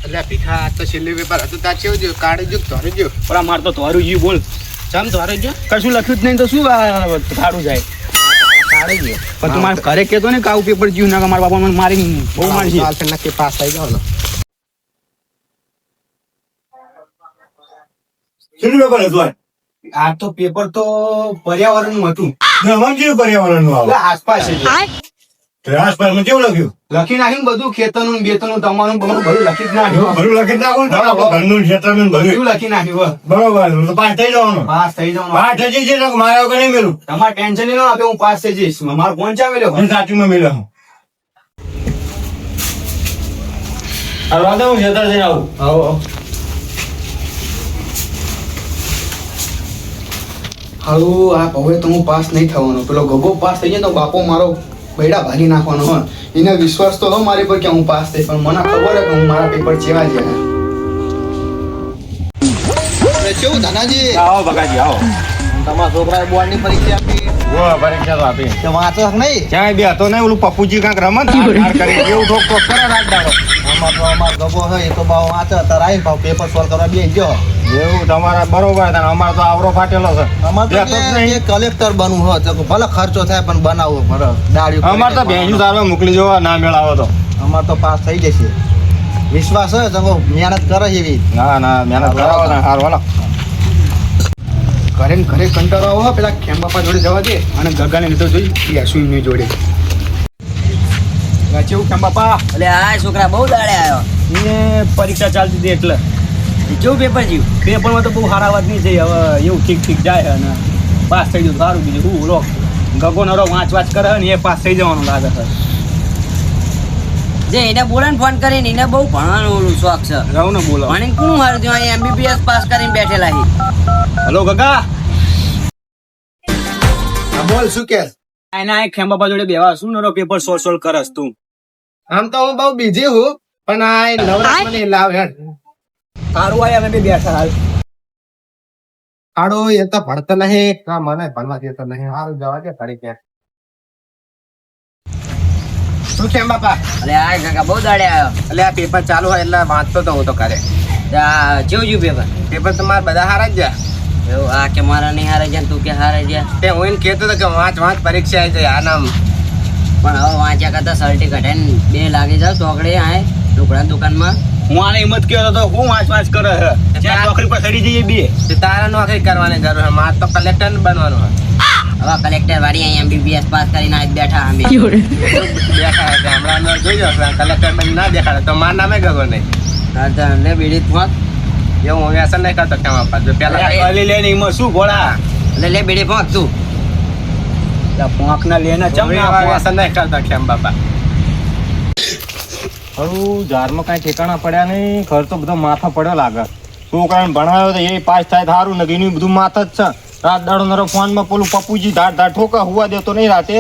એટલે પીઠા તો છેલ્લે પેપર હતું તાર કેવું જો કાઢી જો ધોરે જો પણ માર તો ધોરું જી બોલ ચમ ધોરે જો કશું લખ્યું જ નહીં તો શું કાઢું જાય કાઢી ગયો પણ તું મારે ઘરે કહેતો ને કે આવું પેપર જીવ ના મારા બાપા મને મારી બહુ મારશે હાલ તો નક્કી પાસ થઈ જાવ ને કેટલું પેપર હતું આ તો પેપર તો પર્યાવરણ નું હતું આમાં કેવું પર્યાવરણ નું આવે આસપાસ આસપાસમાં કેવું લખ્યું લખી નાખ્યું બધું ખેતરનું બેતરનું તમારું બધું લખી જ નાખ્યું ભરું લખી જ નાખો ને આપણે ઘરનું ક્ષેત્રનું બધું બધું લખી નાખ્યું બરોબર તો પાસ થઈ જવાનું પાસ થઈ જવાનું પાસ થઈ જશે તો મારા વગર નહીં મેલું તમારે ટેન્શન નહીં લો આપે હું પાસ થઈ જઈશ મારો ફોન ચાવેલો હું સાચું માં મેલ્યો હું વાંધો હું ક્ષેત્ર જઈને આવું આવો હારું આ હવે તો હું પાસ નહીં થવાનો પેલો ગગો પાસ થઈ જાય તો બાપો મારો બૈડા ભાગી નાખવાનો હોય એને વિશ્વાસ તો હોય મારી પર કે હું પાસ થઈ પણ મને ખબર હે કે હું મારા પેપર ચેવા છે કેવું ધનાજી આવો બગાજી આવો તમારા છોકરાએ બોર્ડની પરીક્ષા આપી પરીક્ષા તો આપી તે વાંચો નહીં ક્યાંય બે હતો ને ઓલું પપ્પુજી કાંક રમત કરી એવું ઠોક ઠોક કરે રાત દાડો અમાર ગગો હોય એ તો ભાવ વાંચો તાર આવીને ભાવ પેપર સોલ્વ કરવા બેસી ગયો એવું તમારા બરોબર હતા અમારે તો આવરો ફાટેલો છે અમાર તો બેસતો જ નહીં. કલેક્ટર બનવું હોય તો ભલે ખર્ચો થાય પણ બનાવવો પડે દાડી અમારે તો ભેંસું તારવા મોકલી જવા ના મેળાવો તો અમાર તો પાસ થઈ જશે વિશ્વાસ હોય તો મહેનત કરે છે એવી ના ના મહેનત કરાવો ને હાર વાલો ઘરે ને ઘરે કંટાળો આવો પેલા ખેમ બાપા જોડે જવા દે અને ગગાને લીધો જોઈ યશુની જોડે કેવું ખેમ બાપા એટલે આ છોકરા બહુ દાડે આવ્યો એ પરીક્ષા ચાલતી હતી એટલે કેવું પેપર જીવ પેપરમાં તો બહુ સારા વાત નહીં થઈ હવે એવું ઠીક ઠીક જાય અને પાસ થઈ જવું સારું બીજું હું બોલો ગગો નરો વાંચ કરે ને એ પાસ થઈ જવાનું લાગે છે જે એને બોલે ને ફોન કરીને એને બહુ ભણવાનું ઓલું શોખ છે રહું ને બોલો ભણીને કોણ હારું થયું અહીં MBBS પાસ કરીને બેઠેલા છે હેલો ગગા બોલ શું કે એના ખેમ બાપા જોડે બેવા શું નરો પેપર સોલ્વ કરસ તું આમ તો હું બહુ બીજી હું પણ આ નવરાત્ર મને લાવ હેડ સારું આય અમે બે બેઠા હાલ આડો એ તો ભણતો નહીં ના મને ભણવા દેતો નહીં હાલ જવા દે ઘડી ક્યાં શું કેમ બાપા એટલે આ કાકા બહુ દાડે આવ્યો એટલે આ પેપર ચાલુ હોય એટલે વાંચતો તો હું તો કરે આ કેવું જીવ પેપર પેપર તો મારા બધા હારા જ ગયા એવું આ કે મારા નહીં હારે જાય તું કે હારે જાય તે હું એને કહેતો હતો કે વાંચ પરીક્ષા આવી જાય આ નામ પણ હવે વાંચ્યા કરતા સર્ટી કઢાઈને બે લાગી જાવ ચોકડે આય ઢોકળા દુકાનમાં હું આને હિંમત કર્યો તો હું વાંચ કરે છે ત્યાં નોકરી પર ચડી જઈએ બે તે તારા નોકરી કરવાની જરૂર છે મારે તો કલેક્ટર બનવાનું હોય હવે કલેક્ટર વાળી અહીં MBBS પાસ કરીને આજ બેઠા અમે દેખાય છે હમણાં અંદર જોઈ જશે કલેક્ટર બની ના દેખાડે તો માર નામે ગગો નહીં ને બીડી ફોંક એવું હું વ્યસન નહીં કરતો કેમ આપા જો પેલા અલી લે હિંમત શું ઘોડા એટલે લે બીડી ફોંક તું પોંખ ના લેના ચમ ના વ્યસન નહીં કરતો કેમ બાપા હરું ઝાડમાં કાંઈ ઠેકાણા પડ્યા નહીં ખર્ચ તો બધો માથા પડ્યો લાગે છોકરાને ભણાવ્યો તો એ પાસ થાય સારું ને એનું બધું માથા જ છે રાત દાડો નરો ફોનમાં પેલું પપ્પુજી ધાડ ઠોકા હુવા દેતો નહીં રાતે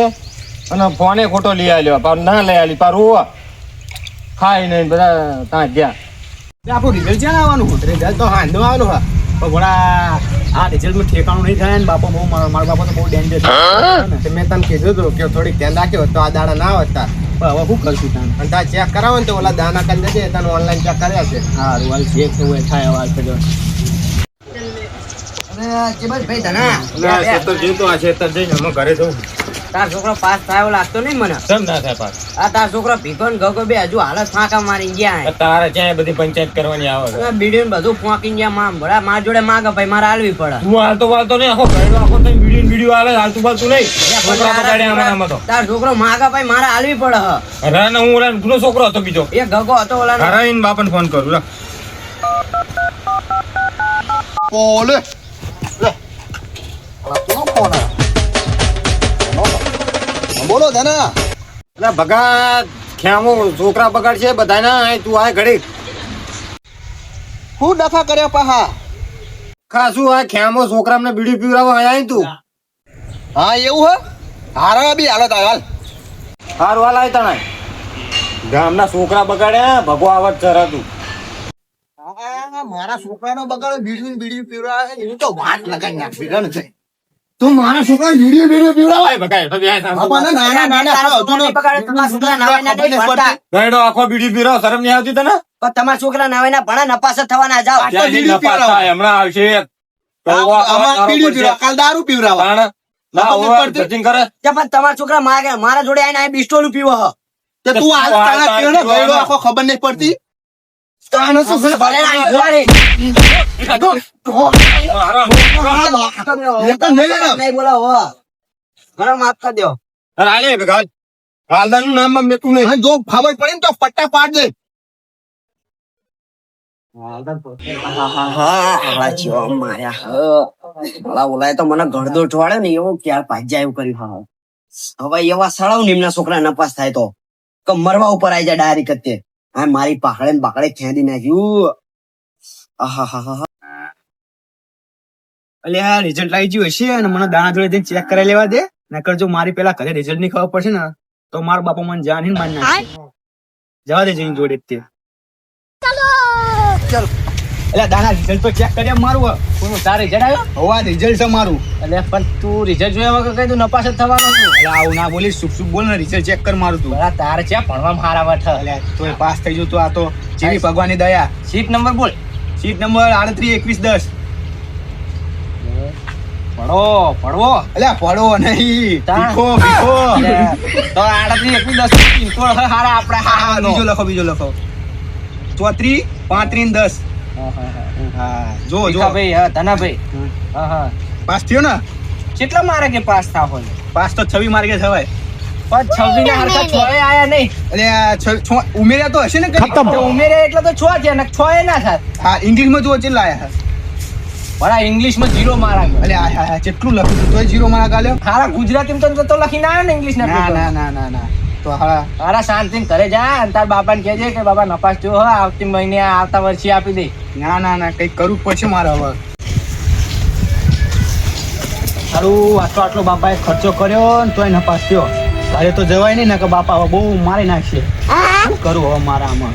અને ફોને ખોટો લઈ આવ્યો પાર ના લઈ આલી પાર રોવા ખાઈ નહીં બધા ત્યાં ગયા આપણું રિઝલ્ટ ક્યાં આવવાનું રિઝલ્ટ તો હા આવવાનું હા પણ ઘોડા આ રિઝલ્ટમાં ઠેકાણું નહીં થાય ને બાપા બહુ મારા બાપા તો બહુ ડેન્જર તે મેં તને કીધું હતું કે થોડીક ધ્યાન રાખ્યો તો આ દાડા ના આવતા પણ હવે શું કરશું તાન અને તાર ચેક કરાવો ને તો ઓલા દાના કરી દેજે તને ઓનલાઈન ચેક કર્યા છે સારું હાલ જે થયું એ થાય હવે હાલ કરજો ભાઈ ધના ઘરે જવું તાર છોકરો પાસ થયો લાગતો નહીં મને કેમ ના થાય પાસ આ તાર છોકરો ભીખો ને ગગો બે હજુ હાલત ફાંકા મારી ગયા તારે ક્યાંય બધી પંચાયત કરવાની આવે બીડીઓ બધું ફોંકી ગયા મામ ભરા મારા જોડે માગે ભાઈ મારે હાલવી પડે તું હાલતો વાલતો નહીં આખો ઘરડો આખો તને વિડીયો હાલે હાલતું બાલતું નહીં છોકરા બગાડ્યા અમારામાં તો તાર છોકરો માગે ભાઈ મારે હાલવી પડે રાને હું ઓલા ગુનો છોકરો હતો બીજો એ ગગો હતો ઓલા હરાઈને બાપાને ફોન કરું લા બોલે બોલો ધના એટલે ભગત ખેમો છોકરા બગાડશે બધાના તું આ ઘડી હું ડખા કર્યા પાહા ખાસું આ ખેમો છોકરાને બીડી પીવડાવવા આયા તું હા એવું હે હારા બી હાલત હાલ હારું હાલ આય તણાય ગામના છોકરા બગાડ્યા ભગો આવત ચરાતું મારા છોકરાનો બગાડો બીડી પીવડાવે એની તો વાત લગાઈ નાખી ગણ છે તું મારા છોકરા વિડીયો પીવડાવે ભાઈ બગાય તો બે બાપા નાના નાના તારા છોકરા નહીં બગાડે, તમારા છોકરા નાવાના નહીં ભણતા. ગયડો આખો બીડી પીરો શરમ નહીં આવતી તને પણ તમારા છોકરા નાવાના ભણે નપાસ જ થવાના જાઓ. ત્યાં જઈને નપાસ થાય, હમણાં આવશે અમાર પીડી પીવડાવે, કાલ દારૂ પીવડાવે. તાણ. ના ઓવર સચિન કરે ત્યાં પણ તમારા છોકરા મારા જોડે આવીને અહીં બિસ્ટોલું પીવો હ. તે તું હાલ તારા પીવો ને ગયડો આખો ખબર નહીં પડતી. તાનો શું છે? ભલે ના અહીં ઘોડે. એક જ નહીં લેવાનો. નહીં બોલાવો હો. ઘણો માફ કરી દ્યો. અરે આલે ભેગા હાલદાનું નામ માં મેકું નહીં અને જો ખબર પડે ને તો પટ્ટા પાડ દે. ઓલાએ તો મને ગળદો ઠવાડ્યો ને એવો ક્યારે ભાજ્યા એવું કર્યું. હા હવે એવા સળાવ નિમના છોકરા નપાસ થાય તો મરવા ઉપર આવી જાય ડાયરેક્ટ જ તે. હા મારી પાકડે ને બાકડે ખેંદી નાખ્યું. અલ્યા રિઝલ્ટ આવી ગયું હશે અને મને દાણા જોડે ચેક કરાવી લેવા દે. નકર જો મારી પેલા ઘરે રિઝલ્ટ ની ખબર પડશે ને તો મારો બાપા મને જાન મારી નાખશે. જવા દે જઈને જોડે જ તે. ચાલ એટલે દાણા રિઝલ્ટ તો ચેક કર્યા મારું. તાર રિઝલ્ટ આવ્યો? હોવા રિઝલ્ટ છે મારું. એટલે પણ તું રિઝલ્ટ જોયા વગર કઈ તું નપાસ જ થવાનો છું. એટલે આવું ના બોલીશ, શુભ શુભ બોલ ને. રિઝલ્ટ ચેક કર મારું તું. બરા તાર છે ભણવામાં હારા વઠ. એટલે તો પાસ થઈ જતું. આ તો જેવી ભગવાનની દયા. સીટ નંબર બોલ. Seat number 382110. પડવો એટલે પડવો નહીં, ભીખો ભીખો. તો 382110 પિનકોડ હારા આપડા હા, બીજો લખો 34 35 10. હા જો ભાઈ હા ધનાભાઈ હા પાસ થયો ને. કેટલા મારે કે પાસ થાવ હોય? પાસ તો 26 માર્કે થવાય. પણ 26 ના હરખા 6 આયા નહીં. એટલે ઉમેર્યા તો હશે ને કઈ. તો ઉમેરે એટલે તો 6 છે ને 6 એ ના થાય. હા ઇંગ્લિશમાં જો કેટલા આયા. બરા ઇંગ્લિશમાં 0 મારા. એટલે આ કેટલું લખ્યું તોય 0 માર્ક આલ્યો. હારા ગુજરાતીમાં તો લખીને આવ્યો ને ઇંગ્લિશ ના. ના તો હા હારા શાંતિને ઘરે જા અને તાર બાપાને કહેજે કે બાબા નપાસ થયો હો, આવતી મહિને આવતા વર્ષે આપી દે. ના કઈક કરવું પડશે મારે હવે. સારું આટલો બાપાએ ખર્ચો કર્યો ને તોય નપાસ થયો. ઘરે તો જવાય નહીં ને કે બાપા હવે બહુ મારી નાખશે. શું કરું હવે મારા આમાં?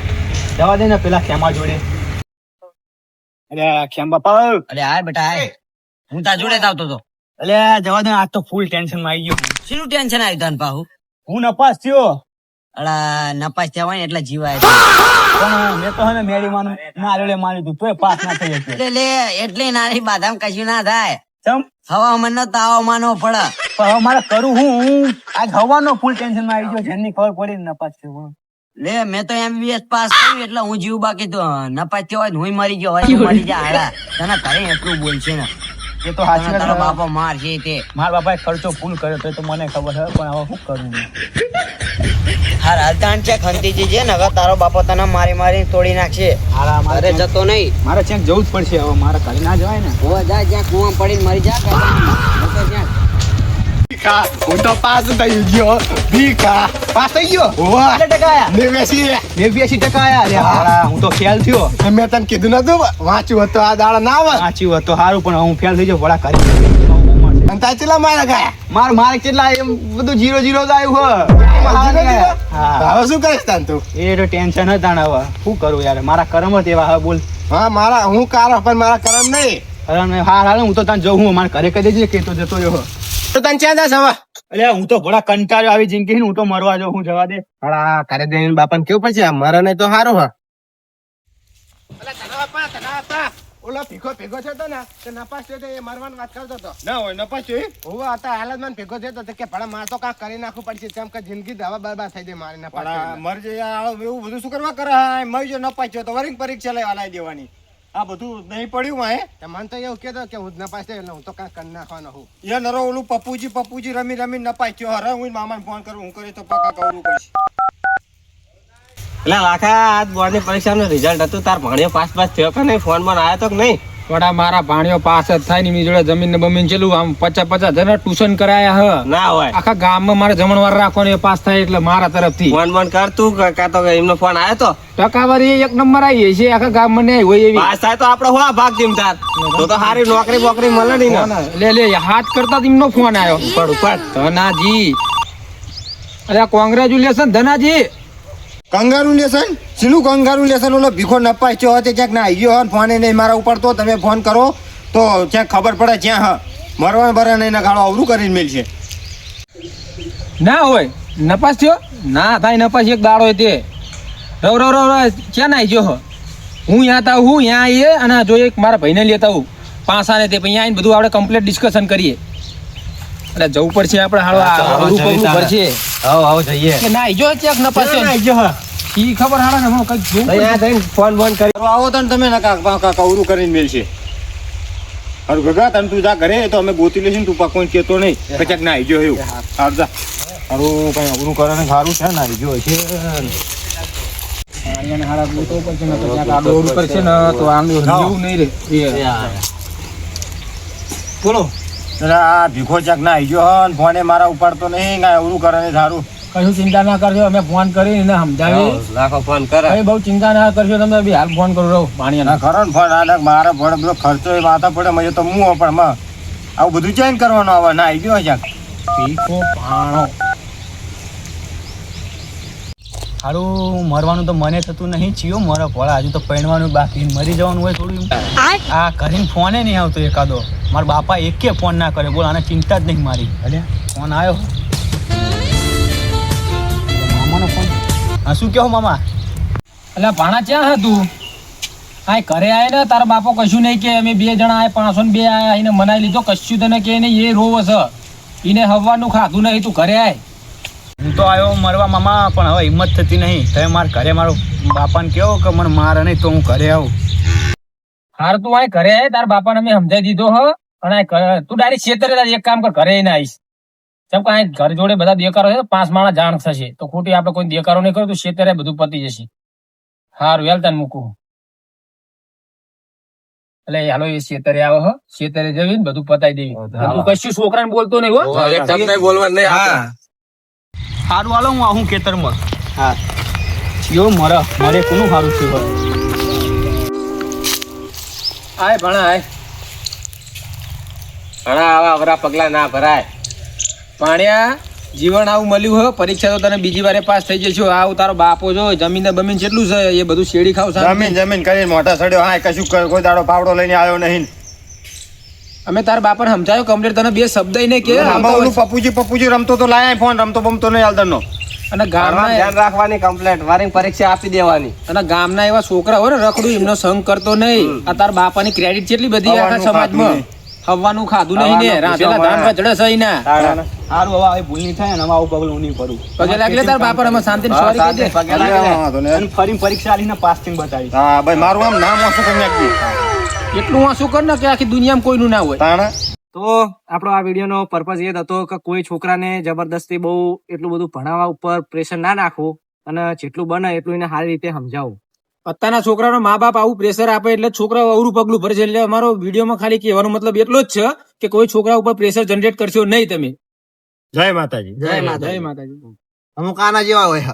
જવા દે ને પેલા ખેમા જોડે. અરે ખેમ બાપા, અરે હાય બેટા હાય. હું તાર જોડે જ આવતો હતો. અલે જવા દે, આજ તો ફૂલ ટેન્શન માં આવી ગયો. શેનું ટેન્શન આવ્યું તને પાહુ? હું નપાસ થયો અલા નપાસ થયા હોય ને એટલે જીવાય. પણ મેં તો હે ને મેરી માનું ના રેડે માની તું તોય પાસ ના થઈ શકે. એટલે એટલે નાની બાદામ કશું ના થાય. ચમ હવામાન નો તાવ માનો પડે. પણ હવે મારે કરું હું આજ હવાનો ફૂલ ટેન્શન માં આવી ગયો. જેની ખબર પડી ને નપાસ થયો. લે મેં તો MBS પાસ કર્યું એટલે હું જીવ બાકી તો નપાસ થયો હોય હું મરી ગયો હોય તો મરી જા હાડા. તને ઘરે એટલું બોલશે ને એ તો સાચી તારો વાત. બાપો માર છે તે. મારા બાપાએ ખર્ચો ફૂલ કર્યો તો મને ખબર છે, પણ હવે શું કરું? હાર હાલતાન છે ખંતી છે ને હવે તારો બાપો તને મારી તોડી નાખશે. હારા ઘરે મારે જતો નહીં. મારે ક્યાંક જવું જ પડશે હવે. મારે ઘરે ના જવાય ને. હવે જા જ્યાં કુવામાં પડીને મરી જા. હું તો પાસ થઈ ગયો. ભીખા પાસ થઈ ગયો. કેટલા ટકા આયા? 89% આયા. અરે હારા, હું તો ફેલ થયો. મેં તને કીધું નતું વાંચ્યું હતું આ દાડા ના આવે. સાચી વાત તો સારું, પણ હું ફેલ થઈ જાઉં વડા કરી. અને તાર કેટલા માર્ક ગયા? મારે કેટલા એમ બધું 0 0 જ આવ્યું છે. હા હવે શું કરીશ તાન તું? એ તો ટેન્શન હતા ને. હવે શું કરું યાર, મારા કરમ જ એવા. હવે બોલ. હા મારા હું કાર પણ મારા કરમ નહીં. અરે હાર હું તો તને જઉં. મારે ઘરે કહી દેજે કે તો જતો રહ્યો. તો તને ક્યાં જાસ હવે? એટલે હું તો ઘોડા કંટાળ્યો આવી જિંદગી. હું તો મરવા જાઉં. હું જવા દે. હા ઘરે જઈને બાપાને કેવું પડશે મારા ને તો સારું. હા ઓલો ભીખો ભેગો થયો ને તો નપાસ થયો તો એ મરવાની વાત કરતો હતો. ના હોય નપાસ થયો હું હતા હાલત માં ભેગો થયો તો કે ભલા મારે તો કાંઈક કરી નાખવું પડશે. કેમ કે જિંદગી દવા બરબાદ થઈ જાય મારી નપાસ થયો એટલે. મરજે એવું બધું શું કરવા કરે? મરી જો નપાસ થયો તો વરી પરીક્ષા લઈ હલાવી દેવાની. આ બધું નહીં પડ્યું હે. તે મને તો એવું કહેતો કે હું જ નપાસ થયો એટલે હું તો કાંઈક કરી નાખવાનો હું. એ નરો ઓલું પપ્પુજી રમી નપાસ થયો. હરે હું મામાને ફોન કરું. હું કરી તો પક્કા કરવું પડશે. એટલે આખા આજ બોર્ડની પરીક્ષાનું રિઝલ્ટ હતું. તાર ભણ્યો પાસ થયો કે નહીં? ફોન માં આવ્યો તો કે નહીં? વડા મારા ભાણિયો પાસ જ થાય ને. એની જોડે જમીન ને બમીન ચેલું આમ 50 જણા ટ્યુશન કરાયા હ. ના હોય. આખા ગામમાં મારે જમણવાર રાખવાનો એ પાસ થાય એટલે મારા તરફથી ફોન કર તું કાં તો એમનો ફોન આવ્યો તો ટકાવારી 1 નંબર આવી છે. આખા ગામમાં નહીં હોય એવી. પાસ થાય તો આપડે હો ભાગ જીમ તાર તો સારી નોકરી બોકરી મળે નહીં ને. લે હાથ કરતા એમનો ફોન આવ્યો. ધનાજી, અરે કોંગ્રેચ્યુલેશન ધનાજી. કંગારુલેશન? શીનું કંગારુલેશન? ઓલો ભીખો નપાસ થયો હતો ક્યાંક ના આવી ગયો ફોન નહીં મારા ઉપર. તો તમે ફોન કરો તો ક્યાંક ખબર પડે ક્યાં. મરવા ભરા નહીં ને ગાળો અવરું કરીને મેલ છે. ના હોય નપાસ થયો ના થાય નપાસ એક દાડો હોય તે રવ રવ રવ રવ ક્યાં ના જો હું ત્યાં તા હું ત્યાં આવીએ અને જો એક મારા ભાઈને લેતા હું પાસાને તે પછી આવીને બધું આપણે કમ્પ્લીટ ડિસ્કશન કરીએ. એટલે જવું પડશે આપણે હાલો અવરું પગલું પડશે કે ના જો ચેક નપાસ થયો ઈ ખબર હાલો ને હું કઈક જોઉં પડશે. ફોન બોન કરી આવો તને તમે ને કાકા અવરું કરીને મેલ છે. હારું ગગા તને તું જા ઘરે તો અમે ગોતી લઈશું તું કોઈ કહેતો નહીં કચાક ના આવી ગયો એવું. હારું જા હારું કઈ અવરું કરે ને સારું છે ને આવી ગયો છે. આને હારા ગોતો પડશે ને તો ક્યાંક આડો અવરું કરશે ને તો આનું જેવું નહીં રે બોલો. આ ભીખો ચાક ના આવી ગયો ને ફોને મારા ઉપાડતો નહીં કાંઈ અવરું કરે ને સારું. કશું ચિંતા ના કરજો અમે ફોન કરીને સમજાવી લાખો ફોન કરે કઈ બહુ ચિંતા ના કરજો તમે બી હાલ ફોન કરું રહો પાણી ના ખરો ને ફોન આ મારા ભણ બધો ખર્ચો એ માથા પડે મજે તો હું પણ માં આવું બધું ચેન્જ કરવાનું આવે ના આવી ગયો ચાક. ભીખો પાણો સારું મરવાનું તો મને થતું નહીં ચિયો મરે ભોળા હજુ તો પૈણવાનું બાકી મરી જવાનું હોય થોડું. આ કરીને ફોને નહીં આવતો એકાદો મારા બાપા એકે ફોન ના કરે બોલ આને ચિંતા જ નહીં મારી. અરે ફોન આવ્યો મામાનો ફોન. હા શું કહો મામા? એટલે ભાણા ક્યાં હતું આ ઘરે આય ને તારા બાપો કશું નહીં કે અમે 2 જણા આય 500 ને 2 આયા એને મનાઈ લીધો કશું તને કે નહીં એ રોવ છે એને હવાનું ખાધું નહીં તું ઘરે આય. હું તો આવ્યો મરવા મામા પણ હવે હિંમત થતી નહીં. તમે મારા ઘરે મારો બાપાને કહો કે મને મારે નહીં તો હું ઘરે આવું. હાર તું આય ઘરે આય તારા બાપાને મેં સમજાઈ દીધો હ અને તું ડાયરેક્ટ છેતરે એક કામ કર ઘરે ના આવીશ. જેમ કે ઘર જોડે બધા દેકારો છે 5 માણસ જાણ થશે તો ખોટી આપણે કોઈ દેકારો નહીં કર્યું તો છેતરે બધું પતી જશે. હારું વેલ તને મૂકું એટલે હાલો એ છેતરે આવો હ છેતરે જવી ને બધું પતાઈ દેવી. તું કશું છોકરાને બોલતો નહીં હો. બોલવા નહીં સારું હાલો હું આવું ખેતરમાં. હા ચિયો મરે કોનું સારું થયું? આય ભણા આય ઘણા આવા અવરા પગલા ના ભરાય. પાણ્યા જીવન આવું મળ્યું હો પરીક્ષા તો તને બીજી વારે પાસ થઈ જશો. આવું તારો બાપો જો જમીન ને બમીન કેટલું છે એ બધું શેડી ખાવ જમીન કરીને મોટા સડ્યો હા કશું કોઈ દાડો પાવડો લઈને આવ્યો નહીં. અમે તારા બાપાને સમજાયો કમ્પ્લીટ તને 2 શબ્દ નહીં કે પપ્પુજી રમતો તો લાયા ફોન રમતો બમતો નહીં હાલતનો. અને ગામના ધ્યાન રાખવાની કમ્પ્લેટ વારી પરીક્ષા આપી દેવાની. અને ગામના એવા છોકરા હોય ને રખડું એમનો સંગ કરતો નહીં. આ તારા બાપાની ક્રેડિટ કેટલી બધી આખા સમાજમાં હવાનું ખાધું નહીં ને રાતેલા ધાન રચડે સહી ના. સારું હવે આવી ભૂલ નહીં થાય ને આવું પગલું નહીં પડું. પગે લાગલે તારા બાપાને અમે શાંતિથી સોરી કહી દે. અને ફરી પરીક્ષા આલીને પાસ થઈને બતાવી. હા ભાઈ મારું આમ નામ ઓછું કરી નાખજે. એટલું વાંસું કર ને કે આખી દુનિયામાં કોઈનું ના હોય. તો આપણો આ વિડીયોનો પર્પઝ એ જ હતો કે કોઈ છોકરાને જબરદસ્તી બહુ એટલું બધું ભણાવવા ઉપર પ્રેશર ના નાખવું અને જેટલું બને એટલું એને સારી રીતે સમજાવવું. અત્યારના છોકરાનો મા બાપ આવું પ્રેશર આપે એટલે છોકરાઓ અવરું પગલું ભરશે. એટલે અમારો વિડીયોમાં ખાલી કહેવાનો મતલબ એટલો જ છે કે કોઈ છોકરા ઉપર પ્રેશર જનરેટ કરશો નહીં તમે. જય માતાજી. જય માતાજી. અમુક આના જેવા હોય.